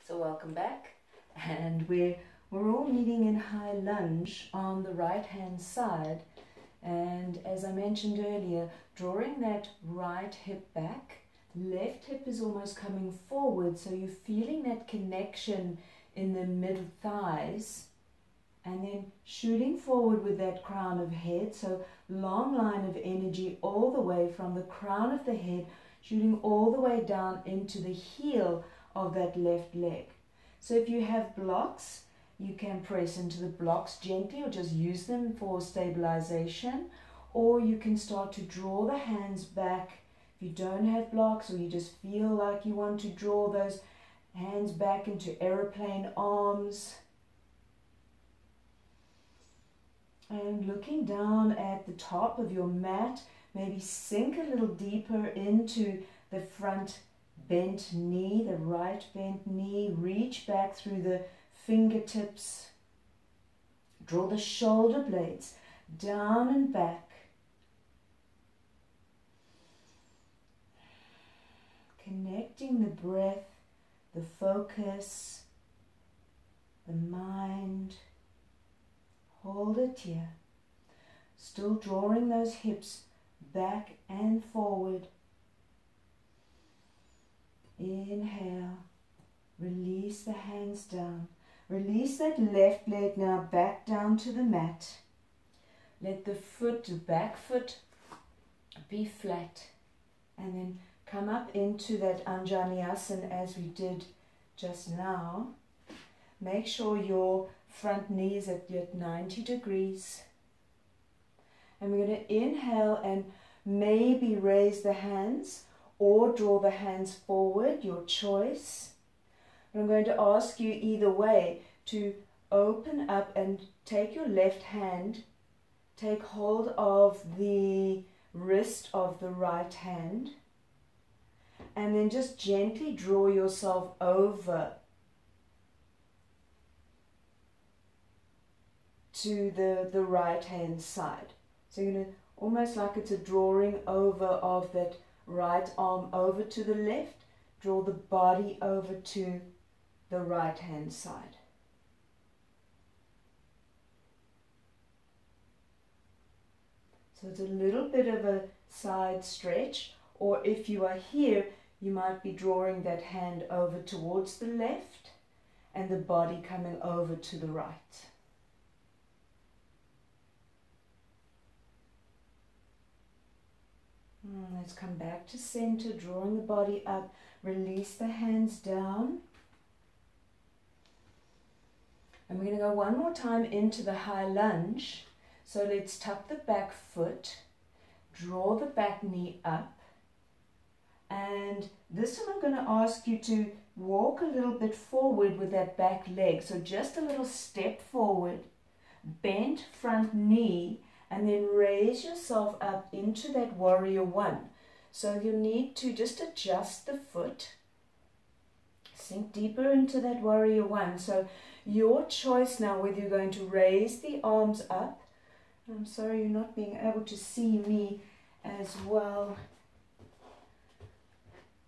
So welcome back, and we're all meeting in high lunge on the right hand side, and as I mentioned earlier, drawing that right hip back, left hip is almost coming forward, so you're feeling that connection in the mid thighs, and then shooting forward with that crown of head, so long line of energy all the way from the crown of the head, shooting all the way down into the heel of that left leg. So if you have blocks, you can press into the blocks gently or just use them for stabilization, or you can start to draw the hands back. If you don't have blocks, or you just feel like you want to draw those hands back into aeroplane arms, and looking down at the top of your mat, maybe sink a little deeper into the front bent knee, the right bent knee. Reach back through the fingertips. Draw the shoulder blades down and back. Connecting the breath, the focus, the mind. Hold it here. Still drawing those hips back and forward. Inhale. Release the hands down. Release that left leg now back down to the mat. Let the foot, the back foot, be flat. And then come up into that Anjaneyasana as we did just now. Make sure your front knee is at 90 degrees. And we're going to inhale and maybe raise the hands or draw the hands forward, your choice. But I'm going to ask you either way to open up and take your left hand, take hold of the wrist of the right hand, and then just gently draw yourself over to the right hand side. So you're going to, almost like it's a drawing over of that right arm over to the left, draw the body over to the right hand side. So it's a little bit of a side stretch, or if you are here, you might be drawing that hand over towards the left and the body coming over to the right. Let's come back to center, drawing the body up, release the hands down. And we're going to go one more time into the high lunge. So let's tuck the back foot, draw the back knee up. And this time I'm going to ask you to walk a little bit forward with that back leg. So just a little step forward, bent front knee, and then raise yourself up into that warrior one. So you'll need to just adjust the foot, sink deeper into that warrior one. So your choice now whether you're going to raise the arms up. I'm sorry you're not being able to see me as well.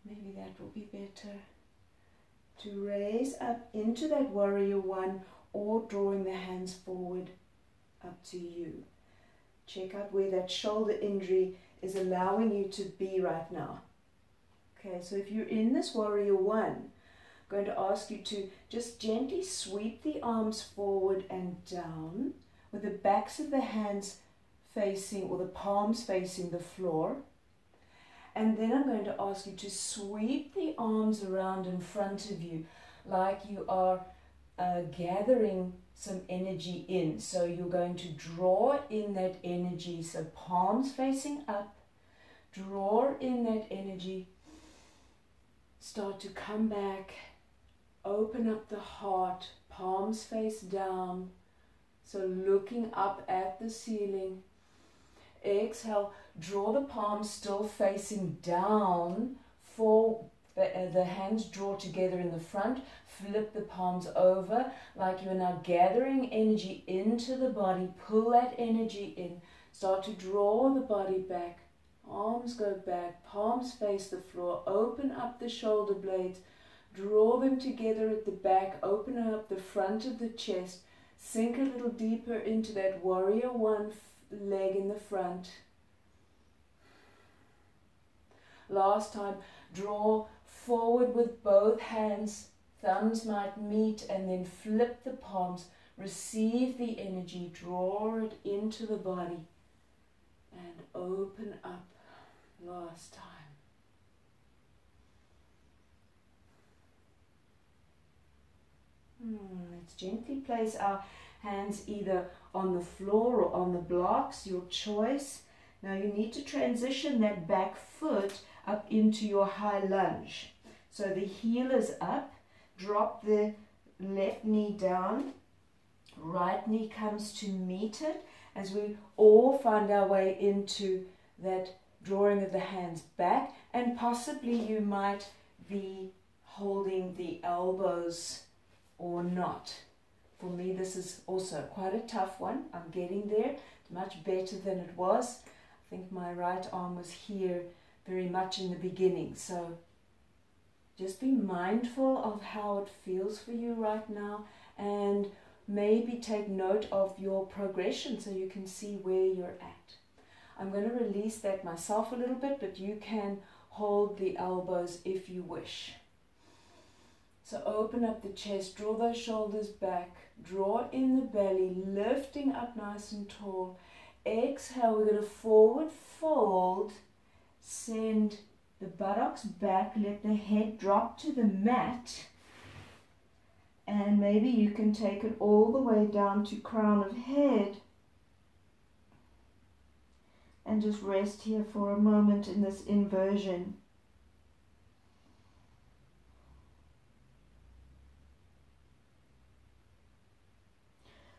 Maybe that will be better. To raise up into that warrior one, or drawing the hands forward, up to you. Check out where that shoulder injury is allowing you to be right now. Okay, so if you're in this warrior one, I'm going to ask you to just gently sweep the arms forward and down with the backs of the hands facing, or the palms facing the floor. And then I'm going to ask you to sweep the arms around in front of you like you are gathering some energy in. So you're going to draw in that energy, so palms facing up, draw in that energy, start to come back, open up the heart, palms face down, so looking up at the ceiling. Exhale, draw the palms still facing down, the hands draw together in the front, flip the palms over like you are now gathering energy into the body. Pull that energy in, start to draw the body back, arms go back, palms face the floor, open up the shoulder blades, Draw them together at the back, open up the front of the chest, sink a little deeper into that warrior one leg in the front. Last time, draw forward with both hands, thumbs might meet, and then flip the palms. Receive the energy, draw it into the body, and open up. Last time. Let's gently place our hands either on the floor or on the blocks, your choice. Now you need to transition that back foot up into your high lunge. So the heel is up, drop the left knee down, right knee comes to meet it as we all find our way into that drawing of the hands back, and possibly you might be holding the elbows or not. For me, this is also quite a tough one. I'm getting there. It's much better than it was. I think my right arm was here very much in the beginning. So just be mindful of how it feels for you right now, and maybe take note of your progression so you can see where you're at. I'm going to release that myself a little bit, but you can hold the elbows if you wish. So open up the chest, draw those shoulders back, draw in the belly, lifting up nice and tall. Exhale, we're going to forward fold, send the buttocks back, let the head drop to the mat, and maybe you can take it all the way down to crown of head, and just rest here for a moment in this inversion.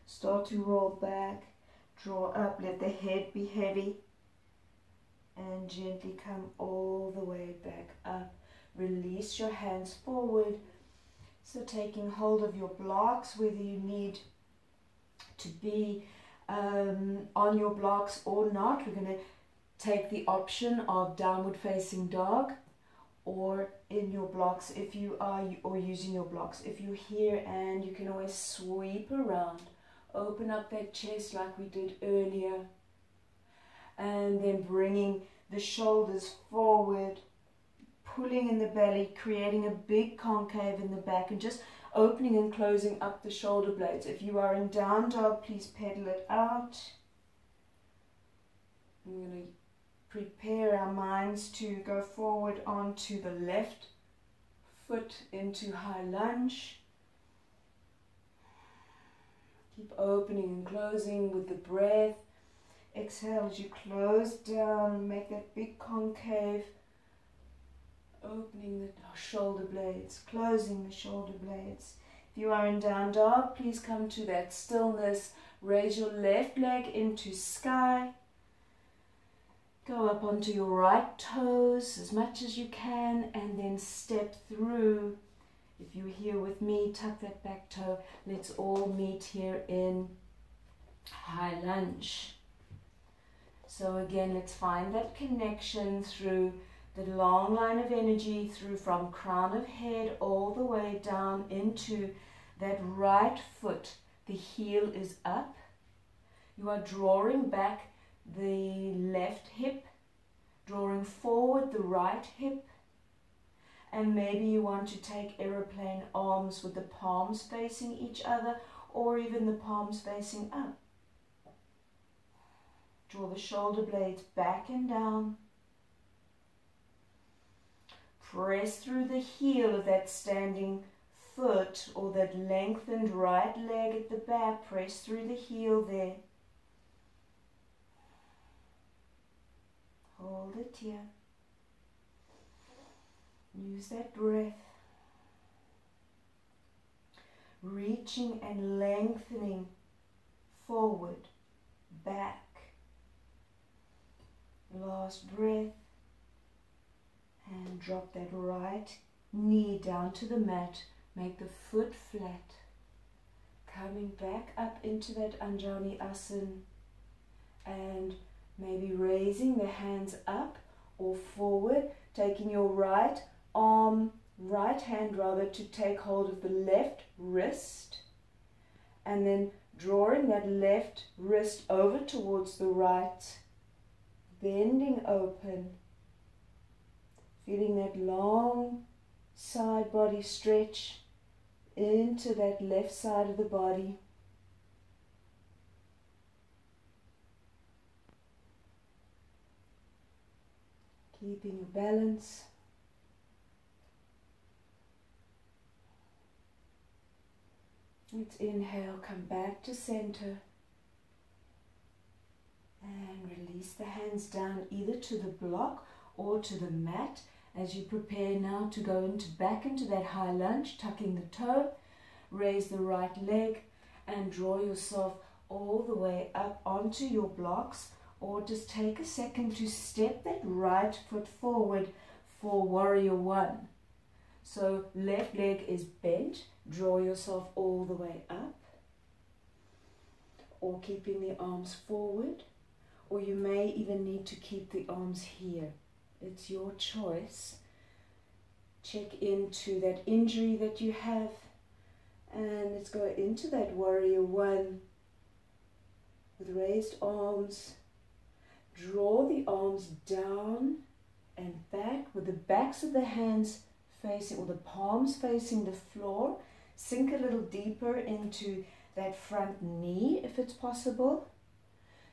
Start to roll back, draw up, let the head be heavy, and gently come all the way back up. Release your hands forward. So taking hold of your blocks, whether you need to be on your blocks or not. We're going to take the option of downward facing dog, or in your blocks if you are, or using your blocks. If you're here, and you can always sweep around. Open up that chest like we did earlier, and then bringing the shoulders forward, pulling in the belly, creating a big concave in the back, and just opening and closing up the shoulder blades. If you are in down dog, please pedal it out. I'm going to prepare our minds to go forward onto the left foot into high lunge. Keep opening and closing with the breath. Exhale as you close down, make that big concave. Opening the shoulder blades, closing the shoulder blades. If you are in down dog, please come to that stillness. Raise your left leg into sky. Go up onto your right toes as much as you can, and then step through. If you're here with me, tuck that back toe. Let's all meet here in high lunge. So again, let's find that connection through the long line of energy, through from crown of head all the way down into that right foot. The heel is up. You are drawing back the left hip, drawing forward the right hip. And maybe you want to take aeroplane arms with the palms facing each other, or even the palms facing up. Draw the shoulder blades back and down. Press through the heel of that standing foot, or that lengthened right leg at the back. Press through the heel there. Hold it here. Use that breath. Reaching and lengthening forward, back. Last breath. And drop that right knee down to the mat. Make the foot flat. Coming back up into that Anjali Asana. And maybe raising the hands up or forward. Taking your right arm right hand rather to take hold of the left wrist, and then drawing that left wrist over towards the right, bending open, feeling that long side body stretch into that left side of the body. Keeping your balance. Let's inhale, come back to center. And release the hands down either to the block or to the mat as you prepare now to go back into that high lunge, tucking the toe. Raise the right leg and draw yourself all the way up onto your blocks, or just take a second to step that right foot forward for warrior one. So left leg is bent, draw yourself all the way up, or keeping the arms forward, or you may even need to keep the arms here. It's your choice. Check into that injury that you have, and let's go into that warrior one with raised arms. Draw the arms down and back with the backs of the hands facing, or the palms facing the floor. Sink a little deeper into that front knee if it's possible.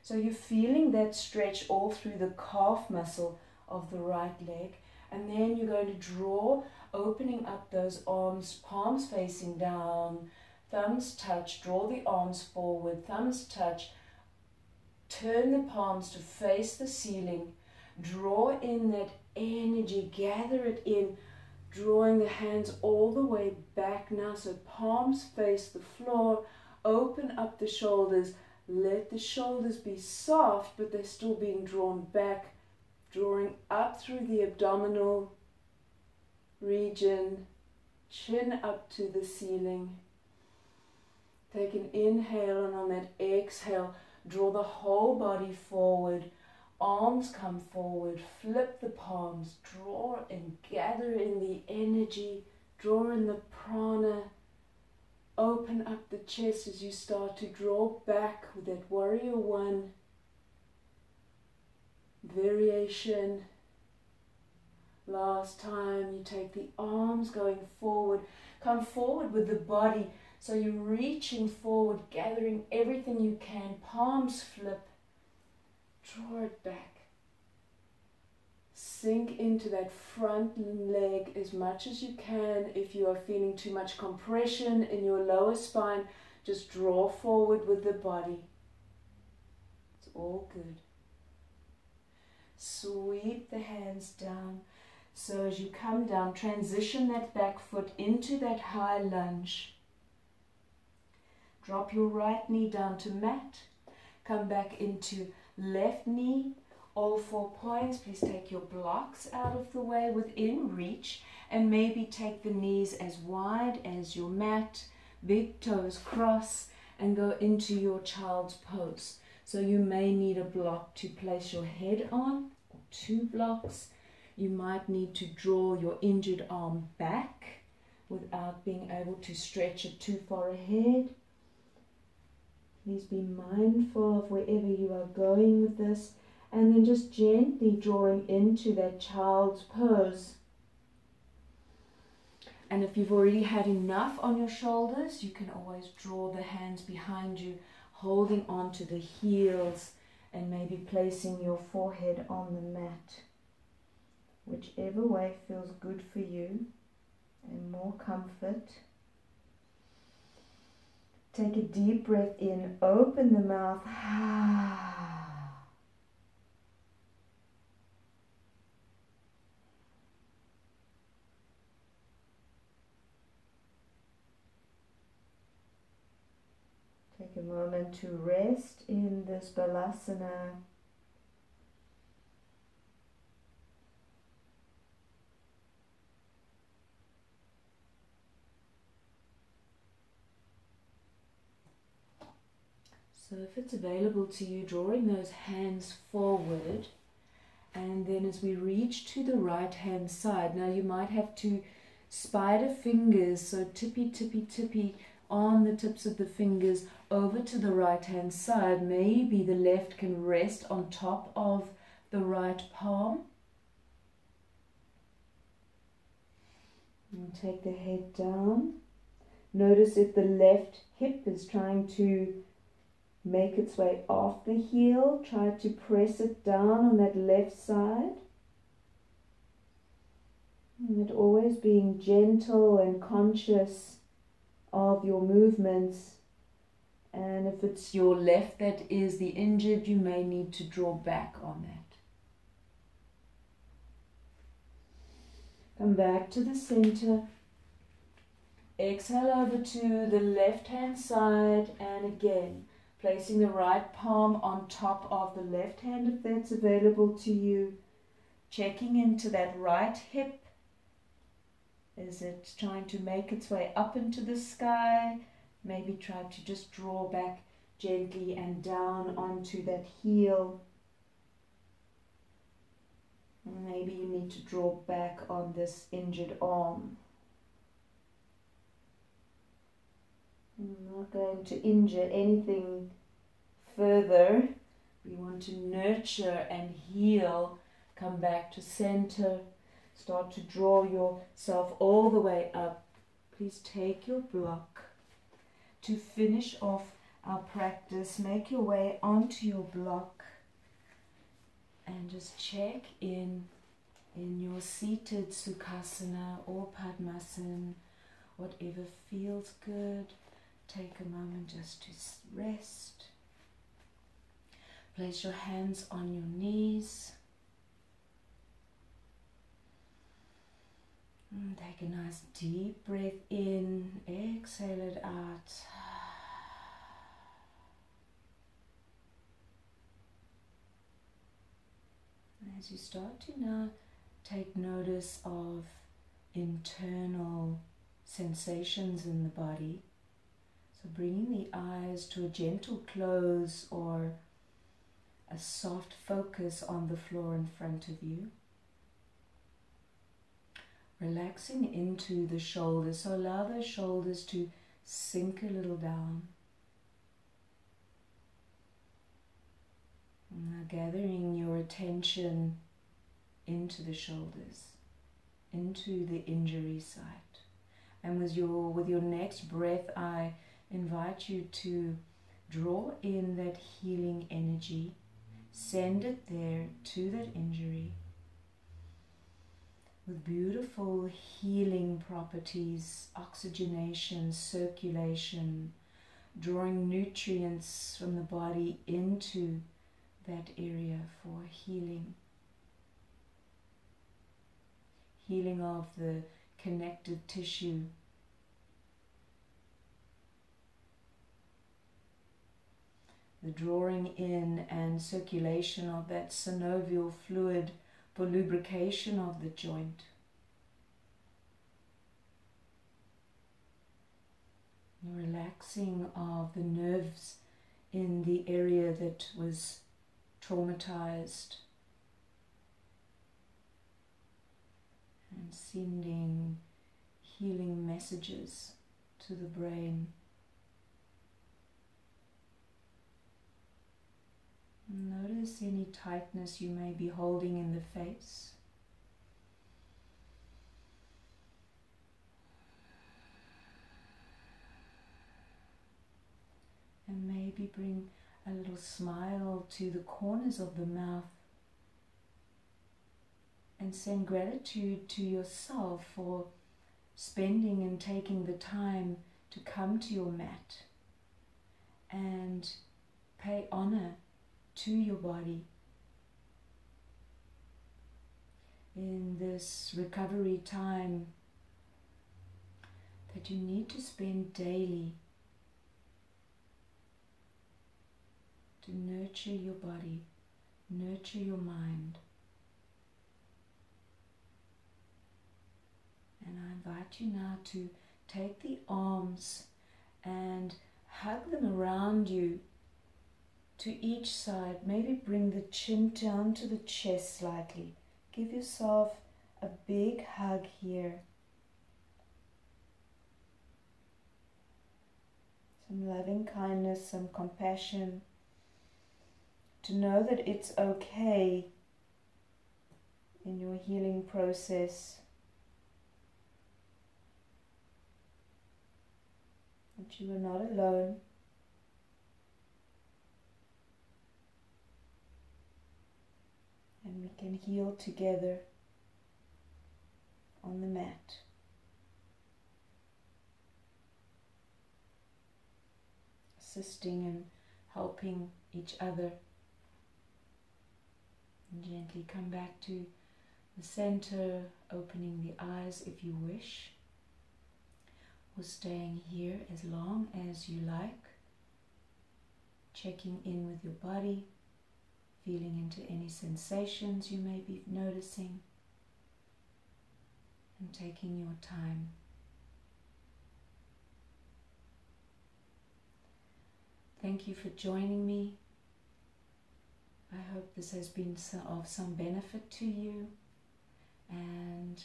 So you're feeling that stretch all through the calf muscle of the right leg. And then you're going to draw, opening up those arms, palms facing down, thumbs touch, draw the arms forward, thumbs touch, turn the palms to face the ceiling, draw in that energy, gather it in, drawing the hands all the way back now, so palms face the floor, open up the shoulders, let the shoulders be soft, but they're still being drawn back, drawing up through the abdominal region, chin up to the ceiling. Take an inhale, and on that exhale, draw the whole body forward, arms come forward, flip the palms, draw and gather in the energy, draw in the prana, open up the chest as you start to draw back with that warrior one variation. Last time, you take the arms going forward, come forward with the body. So you're reaching forward, gathering everything you can, palms flip, draw it back. Sink into that front leg as much as you can. If you are feeling too much compression in your lower spine, just draw forward with the body. It's all good. Sweep the hands down. So as you come down, transition that back foot into that high lunge. Drop your right knee down to mat. Come back into left knee. All 4 points. Please take your blocks out of the way within reach, and maybe take the knees as wide as your mat. Big toes cross and go into your child's pose. So you may need a block to place your head on, or 2 blocks. You might need to draw your injured arm back without being able to stretch it too far ahead. Please be mindful of wherever you are going with this, and then just gently drawing into that child's pose. And if you've already had enough on your shoulders, you can always draw the hands behind you, holding on to the heels, and maybe placing your forehead on the mat. Whichever way feels good for you and more comfort. Take a deep breath in, open the mouth. Take a moment to rest in this balasana. So if it's available to you, drawing those hands forward, and then as we reach to the right hand side, now you might have to spider fingers, so tippy, tippy, tippy on the tips of the fingers over to the right hand side. Maybe the left can rest on top of the right palm. And take the head down. Notice if the left hip is trying to make its way off the heel. Try to press it down on that left side. And always being gentle and conscious of your movements. And if it's your left that is the injured, you may need to draw back on that. Come back to the center. Exhale over to the left hand side, and again placing the right palm on top of the left hand if that's available to you. Checking into that right hip. Is it trying to make its way up into the sky? Maybe try to just draw back gently and down onto that heel. Maybe you need to draw back on this injured arm. I'm not going to injure anything further. We want to nurture and heal. Come back to center. Start to draw yourself all the way up. Please take your block. To finish off our practice, make your way onto your block and just check in your seated Sukhasana or Padmasana, whatever feels good. Take a moment just to rest. Place your hands on your knees. And take a nice deep breath in, exhale it out. As you start to now take notice of internal sensations in the body, so bringing the eyes to a gentle close or a soft focus on the floor in front of you. Relaxing into the shoulders, so allow those shoulders to sink a little down. Now gathering your attention into the shoulders, into the injury site. And with your next breath, I invite you to draw in that healing energy, send it there to that injury with beautiful healing properties, oxygenation, circulation, drawing nutrients from the body into that area for healing. Healing of the connective tissue. The drawing in and circulation of that synovial fluid for lubrication of the joint. Relaxing of the nerves in the area that was traumatized. And sending healing messages to the brain. Notice any tightness you may be holding in the face. And maybe bring a little smile to the corners of the mouth. And send gratitude to yourself for spending and taking the time to come to your mat and pay honor to your body in this recovery time that you need to spend daily to nurture your body, nurture your mind. And I invite you now to take the arms and hug them around you to each side. Maybe bring the chin down to the chest slightly. Give yourself a big hug here. some loving kindness, some compassion, to know that it's okay in your healing process, that you are not alone, and we can heal together on the mat. Assisting and helping each other. And gently come back to the center, opening the eyes if you wish, or staying here as long as you like, checking in with your body, feeling into any sensations you may be noticing, and taking your time. Thank you for joining me. I hope this has been of some benefit to you, and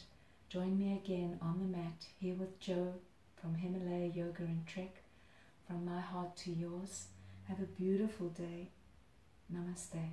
join me again on the mat here with Joe from Himalaya Yoga and Trek, from my heart to yours. Have a beautiful day. Namaste.